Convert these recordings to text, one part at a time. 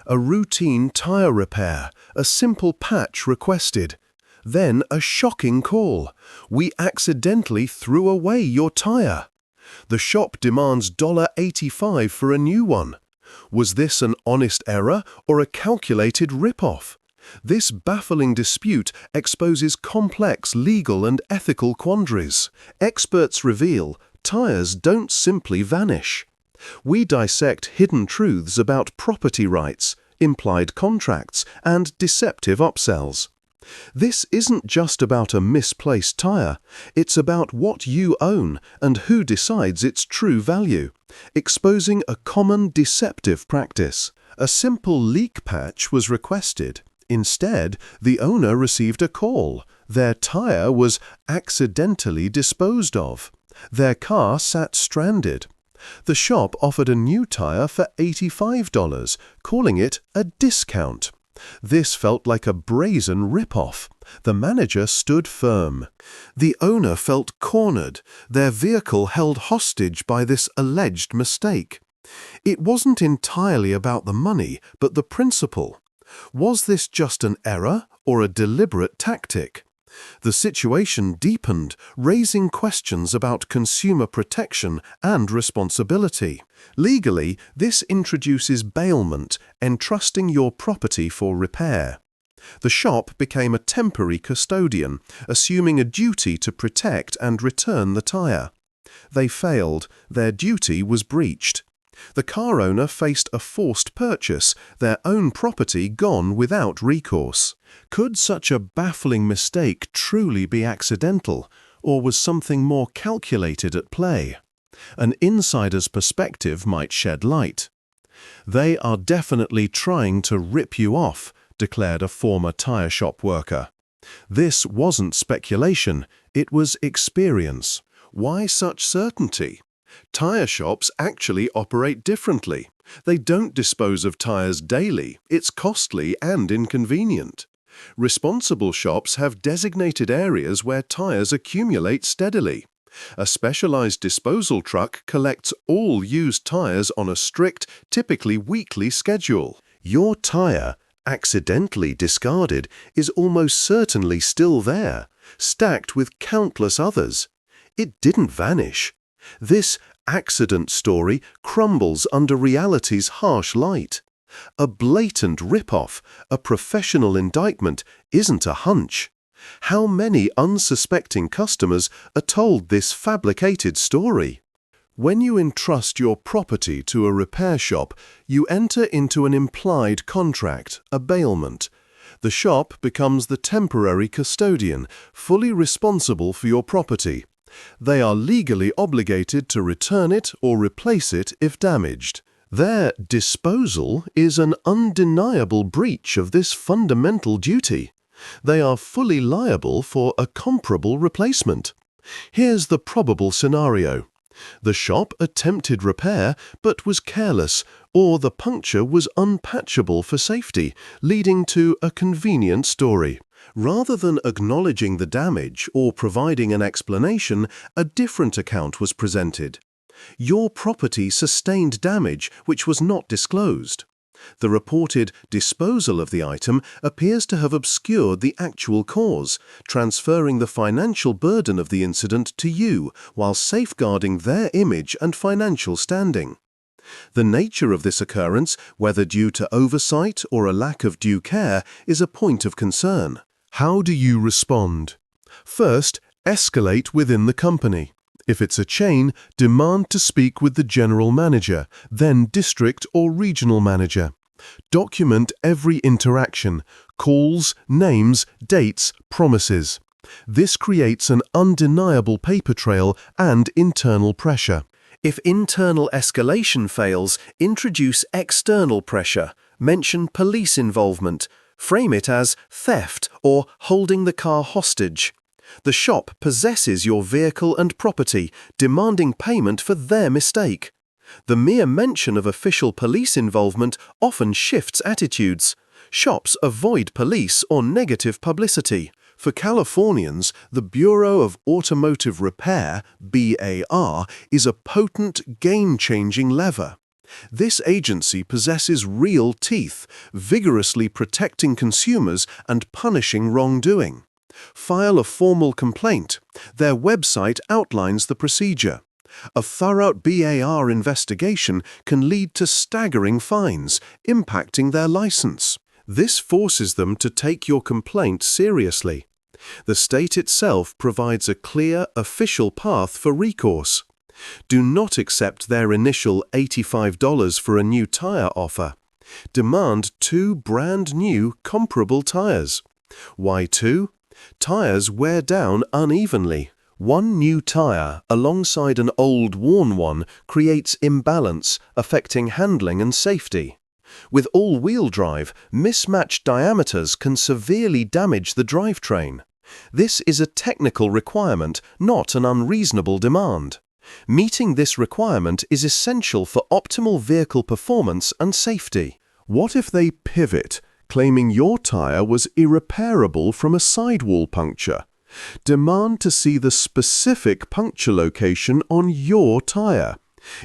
A routine tire repair, a simple patch requested. Then a shocking call. We accidentally threw away your tire. The shop demands $85 for a new one. Was this an honest error or a calculated rip-off? This baffling dispute exposes complex legal and ethical quandaries. Experts reveal tires don't simply vanish. We dissect hidden truths about property rights, implied contracts, and deceptive upsells. This isn't just about a misplaced tire, it's about what you own and who decides its true value, exposing a common deceptive practice. A simple leak patch was requested. Instead, the owner received a call. Their tire was accidentally disposed of. Their car sat stranded. The shop offered a new tire for $85, calling it a discount. This felt like a brazen rip-off. The manager stood firm. The owner felt cornered, their vehicle held hostage by this alleged mistake. It wasn't entirely about the money, but the principle. Was this just an error or a deliberate tactic? The situation deepened, raising questions about consumer protection and responsibility. Legally, this introduces bailment, entrusting your property for repair. The shop became a temporary custodian, assuming a duty to protect and return the tire. They failed, their duty was breached. The car owner faced a forced purchase, their own property gone without recourse. Could such a baffling mistake truly be accidental, or was something more calculated at play? An insider's perspective might shed light. "They are definitely trying to rip you off," declared a former tire shop worker. This wasn't speculation, it was experience. Why such certainty? Tire shops actually operate differently. They don't dispose of tires daily. It's costly and inconvenient. Responsible shops have designated areas where tires accumulate steadily. A specialized disposal truck collects all used tires on a strict, typically weekly schedule. Your tire, accidentally discarded, is almost certainly still there, stacked with countless others. It didn't vanish. This accident story crumbles under reality's harsh light. A blatant rip-off, a professional indictment, isn't a hunch. How many unsuspecting customers are told this fabricated story? When you entrust your property to a repair shop, you enter into an implied contract, a bailment. The shop becomes the temporary custodian, fully responsible for your property. They are legally obligated to return it or replace it if damaged. Their disposal is an undeniable breach of this fundamental duty. They are fully liable for a comparable replacement. Here's the probable scenario. The shop attempted repair but was careless, or the puncture was unpatchable for safety, leading to a convenient story. Rather than acknowledging the damage or providing an explanation, a different account was presented. Your property sustained damage which was not disclosed. The reported disposal of the item appears to have obscured the actual cause, transferring the financial burden of the incident to you while safeguarding their image and financial standing. The nature of this occurrence, whether due to oversight or a lack of due care, is a point of concern. How do you respond? First, escalate within the company. If it's a chain, demand to speak with the general manager, then district or regional manager. Document every interaction, calls, names, dates, promises. This creates an undeniable paper trail and internal pressure. If internal escalation fails, introduce external pressure. Mention police involvement. Frame it as theft or holding the car hostage. The shop possesses your vehicle and property, demanding payment for their mistake. The mere mention of official police involvement often shifts attitudes. Shops avoid police or negative publicity. For Californians, the Bureau of Automotive Repair, BAR, is a potent, game-changing lever. This agency possesses real teeth, vigorously protecting consumers and punishing wrongdoing. File a formal complaint. Their website outlines the procedure. A thorough BAR investigation can lead to staggering fines, impacting their license. This forces them to take your complaint seriously. The state itself provides a clear, official path for recourse. Do not accept their initial $85 for a new tire offer. Demand 2 brand new, comparable tires. Why 2? Tires wear down unevenly. One new tire alongside an old worn one creates imbalance, affecting handling and safety. With all-wheel drive, mismatched diameters can severely damage the drivetrain. This is a technical requirement, not an unreasonable demand. Meeting this requirement is essential for optimal vehicle performance and safety. What if they pivot, claiming your tire was irreparable from a sidewall puncture? Demand to see the specific puncture location on your tire.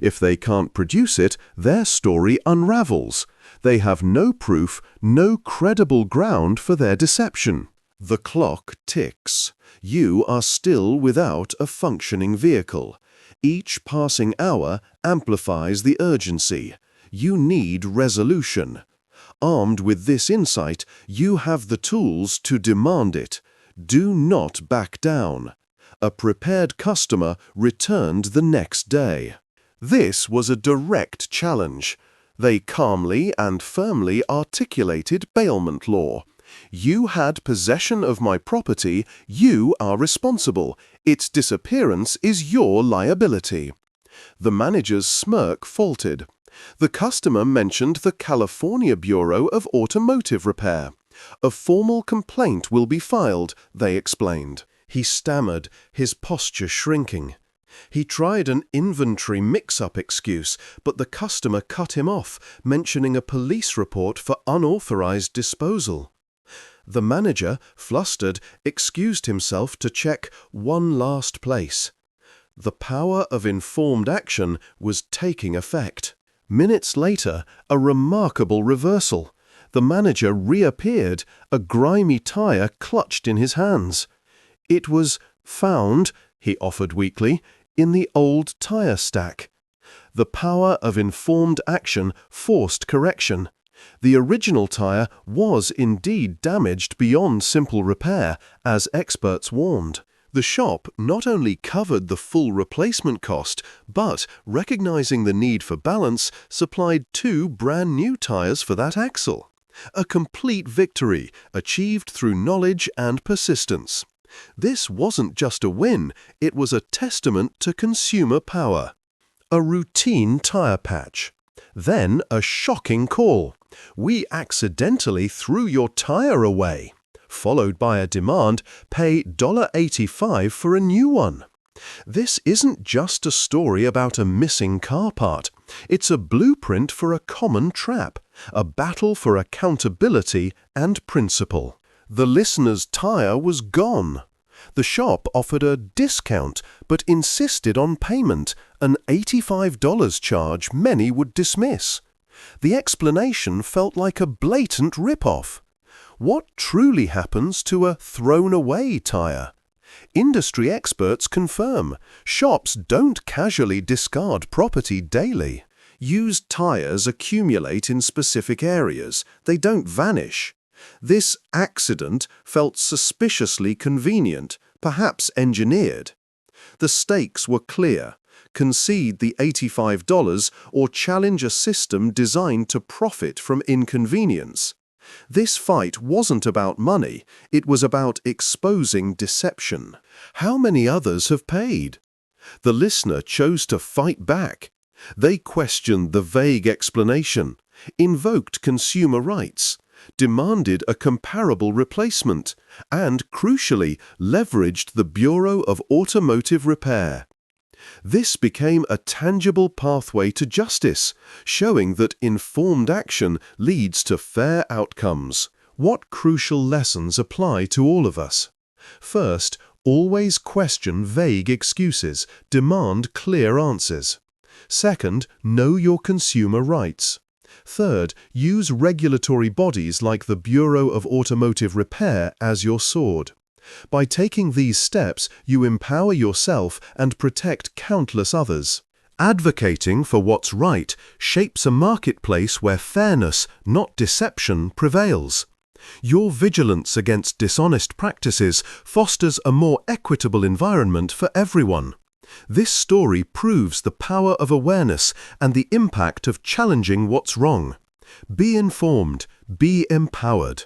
If they can't produce it, their story unravels. They have no proof, no credible ground for their deception. The clock ticks. You are still without a functioning vehicle. Each passing hour amplifies the urgency. You need resolution. Armed with this insight, you have the tools to demand it. Do not back down. A prepared customer returned the next day. This was a direct challenge. They calmly and firmly articulated bailment law. You had possession of my property, you are responsible. Its disappearance is your liability. The manager's smirk faltered. The customer mentioned the California Bureau of Automotive Repair. A formal complaint will be filed, they explained. He stammered, his posture shrinking. He tried an inventory mix-up excuse, but the customer cut him off, mentioning a police report for unauthorized disposal. The manager, flustered, excused himself to check one last place. The power of informed action was taking effect. Minutes later, a remarkable reversal. The manager reappeared, a grimy tire clutched in his hands. It was found, he offered weakly, in the old tire stack. The power of informed action forced correction. The original tire was indeed damaged beyond simple repair, as experts warned. The shop not only covered the full replacement cost, but, recognizing the need for balance, supplied 2 brand new tires for that axle. A complete victory, achieved through knowledge and persistence. This wasn't just a win, it was a testament to consumer power. A routine tire patch. Then a shocking call. We accidentally threw your tire away. Followed by a demand, pay $85 for a new one. This isn't just a story about a missing car part. It's a blueprint for a common trap, a battle for accountability and principle. The listener's tire was gone. The shop offered a discount, but insisted on payment, an $85 charge many would dismiss. The explanation felt like a blatant rip-off. What truly happens to a thrown-away tire? Industry experts confirm shops don't casually discard property daily. Used tires accumulate in specific areas. They don't vanish. This accident felt suspiciously convenient, perhaps engineered. The stakes were clear. Concede the $85 or challenge a system designed to profit from inconvenience. This fight wasn't about money, it was about exposing deception. How many others have paid? The listener chose to fight back. They questioned the vague explanation, invoked consumer rights, demanded a comparable replacement, and, crucially, leveraged the Bureau of Automotive Repair. This became a tangible pathway to justice, showing that informed action leads to fair outcomes. What crucial lessons apply to all of us? First, always question vague excuses, demand clear answers. Second, know your consumer rights. Third, use regulatory bodies like the Bureau of Automotive Repair as your sword. By taking these steps, you empower yourself and protect countless others. Advocating for what's right shapes a marketplace where fairness, not deception, prevails. Your vigilance against dishonest practices fosters a more equitable environment for everyone. This story proves the power of awareness and the impact of challenging what's wrong. Be informed, be empowered.